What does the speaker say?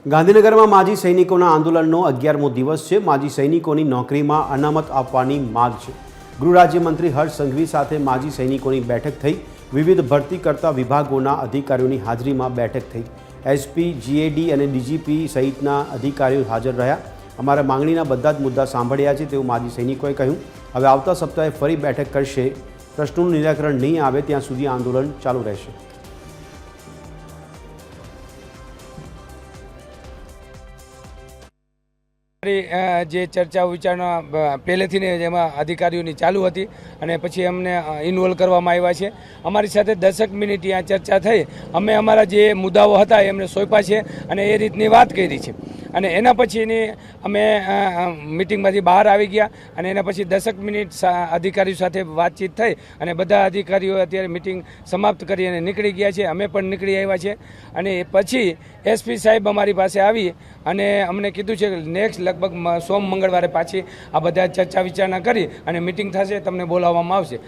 ગાંધીનગરમાં માજી સૈનિકોના આંદોલનનો 11મો દિવસ છે। માજી સૈનિકોની નોકરીમાં અનામત આપવાની માંગ છે। ગૃહ રાજ્યમંત્રી હર્ષ સંઘવી સાથે માજી સૈનિકોની બેઠક થઈ। વિવિધ ભરતી કરતા વિભાગોના અધિકારીઓની હાજરીમાં બેઠક થઈ। એસપી, જીએડી અને ડીજીપી સહિતના અધિકારીઓ હાજર રહ્યા। અમારા માંગણીના બધા જ મુદ્દા સાંભળ્યા છે તેવું માજી સૈનિકોએ કહ્યું। હવે આવતા સપ્તાહે ફરી બેઠક કરશે। પ્રશ્નોનું નિરાકરણ નહીં આવે ત્યાં સુધી આંદોલન ચાલુ રહેશે। જે ચર્ચા વિચારણા પહેલેથી જેમાં અધિકારીઓની ચાલુ હતી અને પછી અમને ઇન્વોલ્વ કરવામાં આવ્યા છે। અમારી સાથે 10 મિનિટ ત્યાં ચર્ચા થઈ। અમે અમારા જે મુદ્દાઓ હતા એમને સોંપ્યા છે અને એ રીતની વાત કરી છે અને એના પછીની અમે મિટિંગમાંથી બહાર આવી ગયા અને એના પછી 10 મિનિટ અધિકારીઓ સાથે વાતચીત થઈ અને બધા અધિકારીઓ અત્યારે મિટિંગ સમાપ્ત કરી અને નીકળી ગયા છે। અમે પણ નીકળી આવ્યા છે અને પછી એસપી સાહેબ અમારી પાસે આવી અને અમને કીધું છે કે નેક્સ્ટ લગભગ સોમ મંગળવારે પાછી આ બધા ચર્ચા વિચારણા કરી અને મિટિંગ થશે, તમને બોલાવવામાં આવશે।